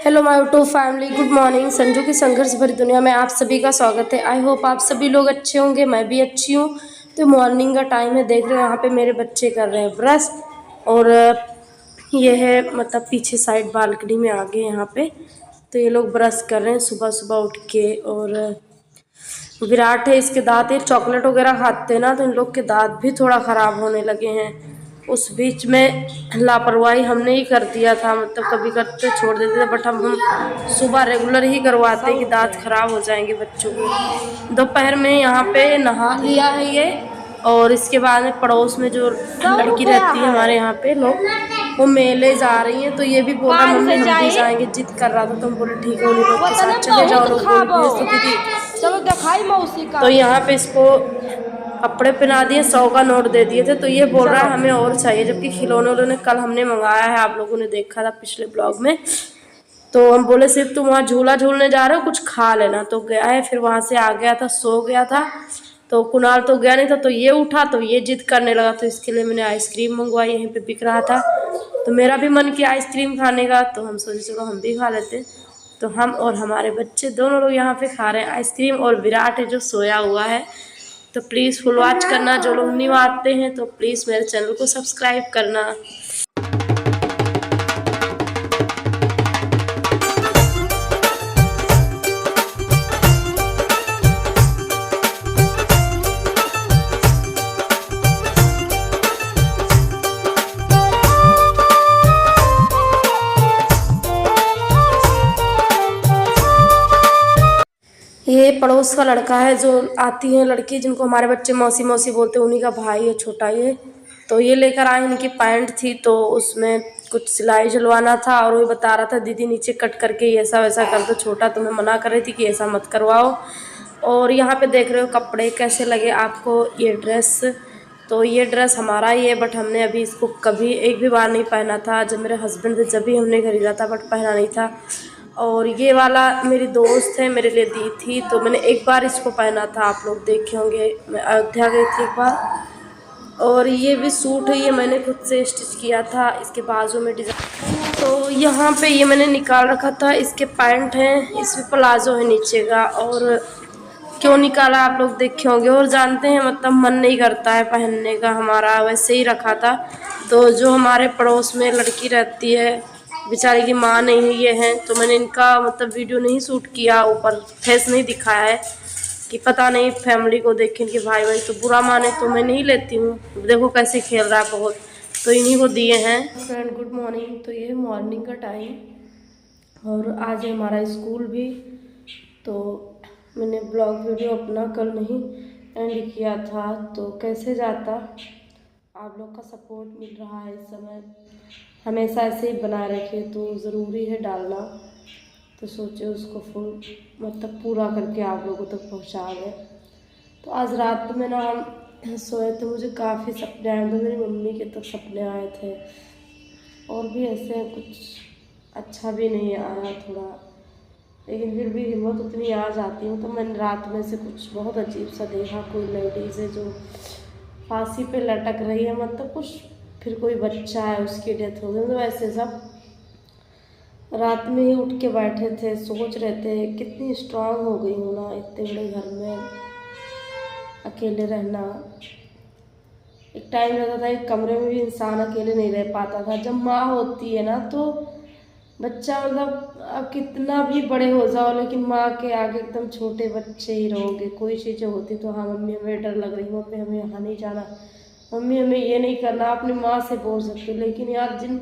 Hello my YouTube family, good morning. Sanju की संघर्ष भरी दुनिया में आप सभी का स्वागत है। आई होप आप सभी लोग अच्छे होंगे, मैं भी अच्छी हूँ। तो मॉर्निंग का टाइम है, देख रहे हो यहाँ पे मेरे बच्चे कर रहे हैं ब्रश। और ये है मतलब पीछे साइड बालकनी में आ गए यहाँ पे, तो ये लोग ब्रश कर रहे हैं सुबह सुबह उठ के। और विराट है, इसके दांत, ये चॉकलेट वगैरह खाते हैं ना, तो इन लोग के दांत भी थोड़ा ख़राब होने लगे हैं। उस बीच में लापरवाही हमने ही कर दिया था, मतलब कभी करते छोड़ देते थे, बट हम सुबह रेगुलर ही करवाते कि दांत खराब हो जाएंगे बच्चों के। दोपहर में यहाँ पे नहा लिया है ये, और इसके बाद में पड़ोस में जो लड़की रहती है हमारे यहाँ पे लोग, वो मेले जा रही हैं, तो ये भी बोल रहा मम्मी हम भी जाएंगे, जिद कर रहा था। तो हम बोले ठीक है, उन्हीं लोग के साथ चले जाओ। लोग बोल भेज तो दीदी, चलो दिखाई मौसी का। तो यहाँ पे इसको कपड़े पहना दिए, 100 का नोट दे दिए थे, तो ये बोल रहा है हमें और चाहिए, जबकि खिलौने उन्होंने कल हमने मंगाया है, आप लोगों ने देखा था पिछले ब्लॉग में। तो हम बोले सिर्फ तुम वहाँ झूला झूलने जा रहे हो, कुछ खा लेना। तो गया है, फिर वहाँ से आ गया था, सो गया था। तो कुणाल तो गया नहीं था, तो ये उठा, तो ये जिद करने लगा, तो इसके लिए मैंने आइसक्रीम मंगवाई, यहीं पे बिक रहा था। तो मेरा भी मन किया आइसक्रीम खाने का, तो हम सोचे चलो हम भी खा लेते। तो हम और हमारे बच्चे दोनों लोग यहाँ पे खा रहे हैं आइसक्रीम, और विराट है जो सोया हुआ है। तो प्लीज़ फुल वॉच करना, जो लोग न्यू आते हैं तो प्लीज़ मेरे चैनल को सब्सक्राइब करना। ये पड़ोस का लड़का है, जो आती है लड़की जिनको हमारे बच्चे मौसी मौसी बोलते हैं, उन्हीं का भाई है छोटा ये। तो ये लेकर आए, इनकी पैंट थी, तो उसमें कुछ सिलाई जलवाना था, और वो बता रहा था दीदी नीचे कट करके ऐसा वैसा कर दो छोटा, तो मैं मना कर रही थी कि ऐसा मत करवाओ। और यहाँ पे देख रहे हो कपड़े कैसे लगे आपको, ये ड्रेस। तो ये ड्रेस हमारा ही है, बट हमने अभी इसको कभी एक भी बार नहीं पहना था। जब मेरे हस्बैंड थे जब भी हमने खरीदा था, बट पहना नहीं था। और ये वाला मेरी दोस्त है, मेरे लिए दी थी, तो मैंने एक बार इसको पहना था, आप लोग देखे होंगे, मैं अयोध्या गई थी एक बार। और ये भी सूट है, ये मैंने खुद से स्टिच किया था, इसके बाजू में डिज़ाइन। तो यहाँ पे ये मैंने निकाल रखा था, इसके पैंट हैं, इसमें प्लाजो है नीचे का। और क्यों निकाला आप लोग देखे होंगे और जानते हैं, मतलब मन नहीं करता है पहनने का हमारा, वैसे ही रखा था। तो जो हमारे पड़ोस में लड़की रहती है, बेचारी की माँ नहीं है ये हैं, तो मैंने इनका मतलब वीडियो नहीं शूट किया, ऊपर फेस नहीं दिखाया है कि पता नहीं फैमिली को देखें कि भाई भाई तो बुरा माने, तो मैं नहीं लेती हूँ। देखो कैसे खेल रहा है बहुत, तो इन्हीं को दिए हैं। Friend good morning. तो ये मॉर्निंग का टाइम, और आज है हमारा स्कूल भी। तो मैंने ब्लॉग वीडियो अपना कल नहीं एंड किया था, तो कैसे जाता। आप लोग का सपोर्ट मिल रहा है इस समय, हमेशा ऐसे ही बनाए रखे, तो ज़रूरी है डालना। तो सोचे उसको फुल मतलब पूरा करके आप लोगों तक पहुंचा दें। तो आज रात में ना हम सोए थे, मुझे काफ़ी सपने आए थे, मेरी मम्मी के तो सपने आए थे, और भी ऐसे कुछ अच्छा भी नहीं आया थोड़ा, लेकिन फिर भी हिम्मत उतनी आ जाती हूँ। तो मैंने रात में से कुछ बहुत अजीब सा देखा, कोई लेडीज़ है जो फांसी पे लटक रही है, मतलब कुछ, फिर कोई बच्चा है उसकी डेथ हो गई, मतलब ऐसे सब। रात में ही उठ के बैठे थे, सोच रहे थे कितनी स्ट्रांग हो गई हूँ ना, इतने बड़े घर में अकेले रहना। एक टाइम रहता था एक कमरे में भी इंसान अकेले नहीं रह पाता था। जब माँ होती है ना, तो बच्चा मतलब अब कितना भी बड़े हो जाओ, लेकिन माँ के आगे एकदम छोटे बच्चे ही रहोगे। कोई चीज़ें होती तो हाँ मम्मी हमें डर लग रही, मम्मी हमें यहाँ नहीं जाना, मम्मी हमें ये नहीं करना, अपनी माँ से बोल सकते। लेकिन यार जिन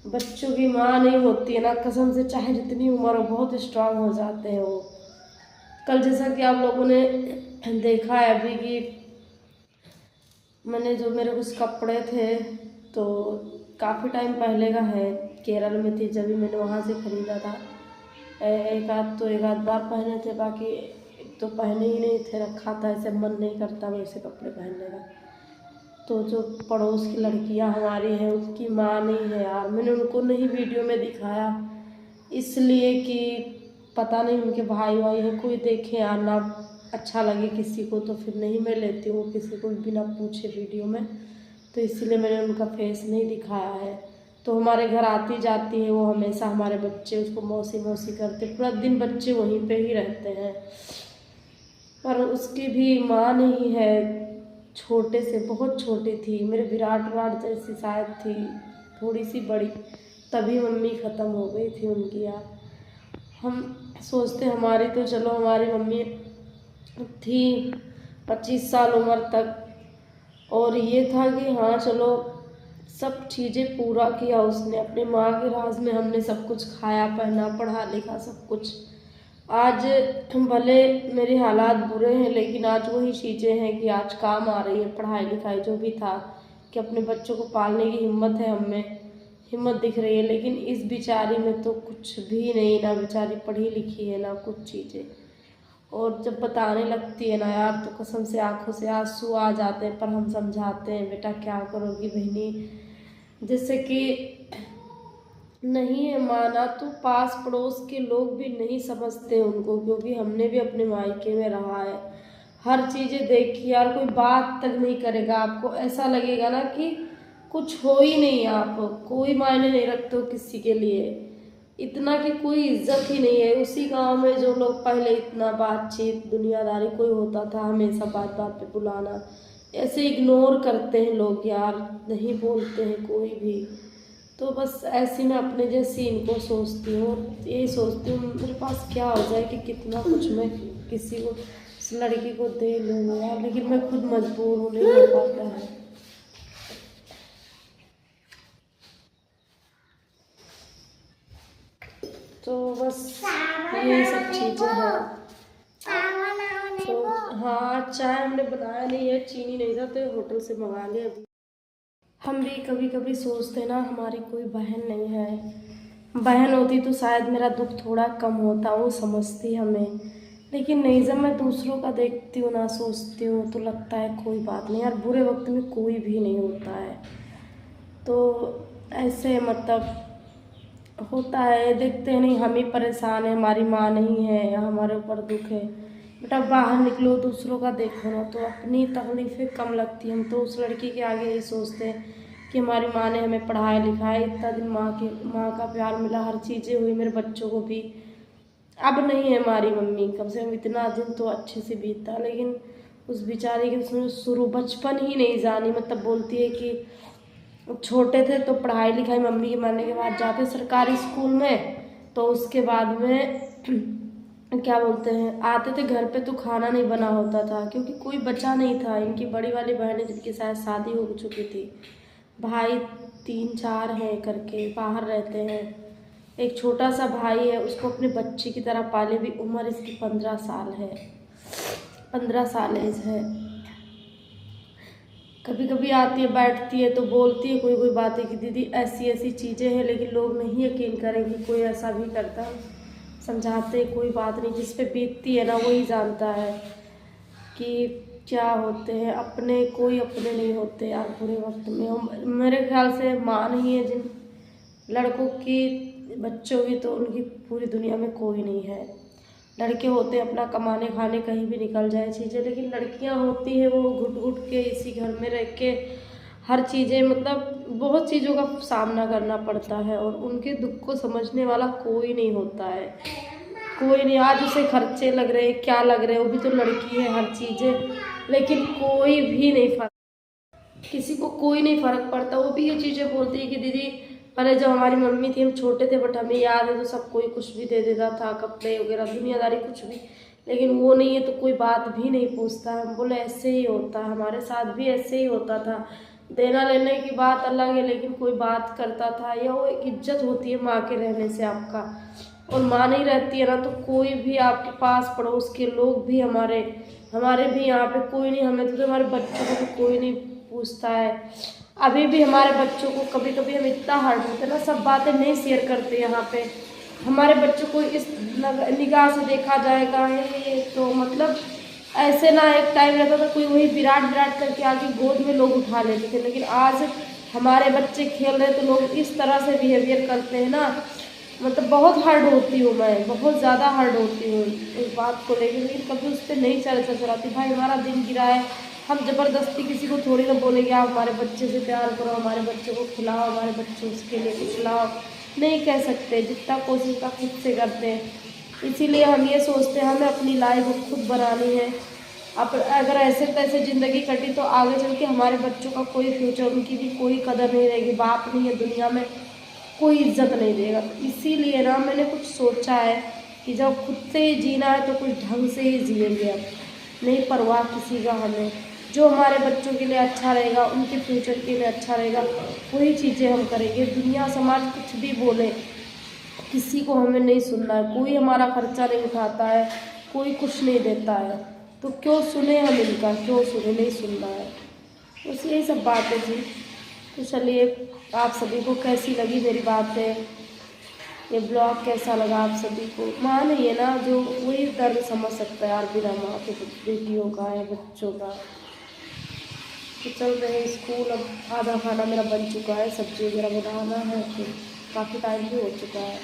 बच्चों की माँ नहीं होती है ना, कसम से चाहे जितनी उम्र हो, बहुत स्ट्रांग हो जाते हैं वो। कल जैसा कि आप लोगों ने देखा है अभी कि मैंने जो मेरे कुछ कपड़े थे, तो काफ़ी टाइम पहले का है, केरल में थी जब भी मैंने वहाँ से ख़रीदा था। एक आध बार पहने थे, बाकी तो पहने ही नहीं थे, रखा था, ऐसे मन नहीं करता वैसे कपड़े पहनने का। तो जो पड़ोस की लड़कियां हमारी हैं, उसकी माँ नहीं है यार, मैंने उनको नहीं वीडियो में दिखाया, इसलिए कि पता नहीं उनके भाई भाई हैं, कोई देखे यार ना अच्छा लगे किसी को, तो फिर नहीं मैं लेती हूँ किसी को बिना पूछे वीडियो में। तो इसीलिए मैंने उनका फेस नहीं दिखाया है। तो हमारे घर आती जाती है वो हमेशा, हमारे बच्चे उसको मौसी मौसी करते, पूरा दिन बच्चे वहीं पे ही रहते हैं। पर उसकी भी माँ नहीं है, छोटे से बहुत छोटी थी, मेरे विराट विराट जैसी शायद थी, थोड़ी सी बड़ी, तभी मम्मी ख़त्म हो गई थी उनकी यार। हम सोचते हमारी तो चलो हमारी मम्मी थी 25 साल उम्र तक, और ये था कि हाँ चलो सब चीज़ें पूरा किया उसने, अपने माँ के राज में हमने सब कुछ खाया पहना पढ़ा लिखा सब कुछ। आज भले मेरे हालात बुरे हैं लेकिन आज वही चीज़ें हैं कि आज काम आ रही है, पढ़ाई लिखाई जो भी था कि अपने बच्चों को पालने की हिम्मत है, हमें हिम्मत दिख रही है। लेकिन इस बेचारी में तो कुछ भी नहीं, ना बेचारी पढ़ी लिखी है ना कुछ चीज़ें। और जब बताने लगती है ना यार तो कसम से आंखों से आंसू आ जाते हैं, पर हम समझाते हैं बेटा क्या करोगी बहनी, जैसे कि नहीं है माना तो पास पड़ोस के लोग भी नहीं समझते उनको, क्योंकि हमने भी अपने मायके में रहा है, हर चीज़ें देखी यार, कोई बात तक नहीं करेगा, आपको ऐसा लगेगा ना कि कुछ हो ही नहीं, आप कोई मायने नहीं रखते हो किसी के लिए, इतना कि कोई इज्जत ही नहीं है। उसी गांव में जो लोग पहले इतना बातचीत दुनियादारी कोई होता था, हमेशा बात बात पे बुलाना, ऐसे इग्नोर करते हैं लोग यार, नहीं बोलते हैं कोई भी। तो बस ऐसी मैं अपने जैसी इनको सोचती हूँ, यही सोचती हूँ मेरे पास क्या हो जाए कि कितना कुछ मैं किसी को, उस लड़की को दे लूँ यार, लेकिन मैं खुद मजबूर हूँ, नहीं हो पाता है। तो बस ये सब चीज़ें हैं। तो हाँ चाय हमने बनाया नहीं है, चीनी नहीं था तो होटल से मंगा लिया अभी। हम भी कभी कभी सोचते ना हमारी कोई बहन नहीं है, बहन होती तो शायद मेरा दुख थोड़ा कम होता, वो समझती हमें, लेकिन नहीं, जब मैं दूसरों का देखती हूँ ना सोचती हूँ तो लगता है कोई बात नहीं यार, बुरे वक्त में कोई भी नहीं होता है। तो ऐसे मतलब होता है, देखते हैं नहीं हम ही परेशान हैं, हमारी माँ नहीं है या हमारे ऊपर दुख है, बेटा बाहर निकलो दूसरों का देखो ना तो अपनी तकलीफ़ें कम लगती हैं। हम तो उस लड़की के आगे यही सोचते हैं कि हमारी माँ ने हमें पढ़ाया लिखाया, इतना दिन माँ का प्यार मिला, हर चीज़ें हुई, मेरे बच्चों को भी। अब नहीं है हमारी मम्मी, कम से कम इतना दिन तो अच्छे से बीता, लेकिन उस बेचारे की उसने शुरू बचपन ही नहीं जानी, मतलब बोलती है कि छोटे थे तो पढ़ाई लिखाई मम्मी के मरने के बाद जाते सरकारी स्कूल में, तो उसके बाद में क्या बोलते हैं आते थे घर पे तो खाना नहीं बना होता था, क्योंकि कोई बचा नहीं था। इनकी बड़ी वाली बहनें जिनकी शायद शादी हो चुकी थी, भाई 3-4 हैं करके बाहर रहते हैं, एक छोटा सा भाई है, उसको अपने बच्चे की तरह पाले भी, उम्र इसकी 15 साल है, 15 साल एज है। कभी कभी आती है बैठती है तो बोलती है कोई कोई बातें कि दीदी ऐसी ऐसी चीज़ें हैं, लेकिन लोग नहीं यकीन करेंगे कोई ऐसा भी करता है। समझाते कोई बात नहीं, जिस पे बीतती है ना वही जानता है कि क्या होते हैं, अपने कोई अपने नहीं होते यार बुरे वक्त में। मेरे ख्याल से माँ नहीं है जिन लड़कों की बच्चों की, तो उनकी पूरी दुनिया में कोई नहीं है। लड़के होते हैं अपना कमाने खाने कहीं भी निकल जाए चीज़ें, लेकिन लड़कियां होती हैं वो घुट घुट के इसी घर में रह के हर चीज़ें, मतलब बहुत चीज़ों का सामना करना पड़ता है, और उनके दुख को समझने वाला कोई नहीं होता है, कोई नहीं। आज उसे खर्चे लग रहे हैं, क्या लग रहे हैं, वो भी तो लड़की है, हर चीज़ें, लेकिन कोई भी नहीं फर्क, किसी को कोई नहीं फ़र्क पड़ता। वो भी ये चीज़ें बोलती है कि दीदी पहले जब हमारी मम्मी थी हम छोटे थे बट हमें याद है तो सब कोई कुछ भी दे देता था, कपड़े वगैरह दुनियादारी कुछ भी, लेकिन वो नहीं है तो कोई बात भी नहीं पूछता। हम बोले ऐसे ही होता है, हमारे साथ भी ऐसे ही होता था, देना लेने की बात अलग है, लेकिन कोई बात करता था, या वो एक इज्जत होती है माँ के रहने से आपका, और माँ नहीं रहती है ना तो कोई भी आपके पास पड़ोस के लोग भी हमारे भी यहाँ पे कोई नहीं, हमें तो हमारे बच्चों को भी कोई नहीं पूछता है। अभी भी हमारे बच्चों को कभी कभी हम इतना हर्ट होते हैं ना, सब बातें नहीं शेयर करते यहाँ पे, हमारे बच्चों को इस निगाह से देखा जाएगा ये तो मतलब ऐसे ना एक टाइम रहता था कोई वही विराट विराट करके आके गोद में लोग उठा लेते थे, लेकिन आज हमारे बच्चे खेल रहे तो लोग इस तरह से बिहेवियर करते हैं ना, मतलब बहुत हर्ट होती हूँ मैं, बहुत ज़्यादा हर्ट होती हूँ इस बात को लेकर, लेकिन कभी उस पर नहीं चलाती। भाई हमारा दिन गिरा है, हम ज़बरदस्ती किसी को थोड़ी ना बोलेंगे आप हमारे बच्चे से प्यार करो, हमारे बच्चे को खिलाओ, हमारे बच्चे उसके लिए कुछ लाओ, नहीं कह सकते। जितना कोशिश का खुद से करते हैं। इसीलिए हम ये सोचते हैं हमें अपनी लाइफ खुद बनानी है। अब अगर ऐसे तैसे ज़िंदगी कटी तो आगे चल के हमारे बच्चों का कोई फ्यूचर, उनकी भी कोई कदर नहीं रहेगी। बाप नहीं है दुनिया में, कोई इज्जत नहीं देगा। तो इसीलिए ना मैंने कुछ सोचा है कि जब खुद से ही जीना है तो कुछ ढंग से ही जिएंगे। अब नहीं परवाह किसी का हमें, जो हमारे बच्चों के लिए अच्छा रहेगा, उनके फ्यूचर के लिए अच्छा रहेगा, वही चीज़ें हम करेंगे। दुनिया समाज कुछ भी बोले, किसी को हमें नहीं सुनना है। कोई हमारा खर्चा नहीं उठाता है, कोई कुछ नहीं देता है, तो क्यों सुने हम इनका, क्यों सुने, नहीं सुनना है। बस यही सब बातें थी। तो चलिए, आप सभी को कैसी लगी मेरी बातें, ये ब्लॉग कैसा लगा आप सभी को। माँ नहीं है ना, जो वही दर्द समझ सकता है यार, बिना माँ के बेटियों का या बच्चों का। तो चल रहे स्कूल, अब आधा खाना मेरा बन चुका है, सब्जी वगैरह बनाना है, तो काफ़ी टाइम भी हो चुका है।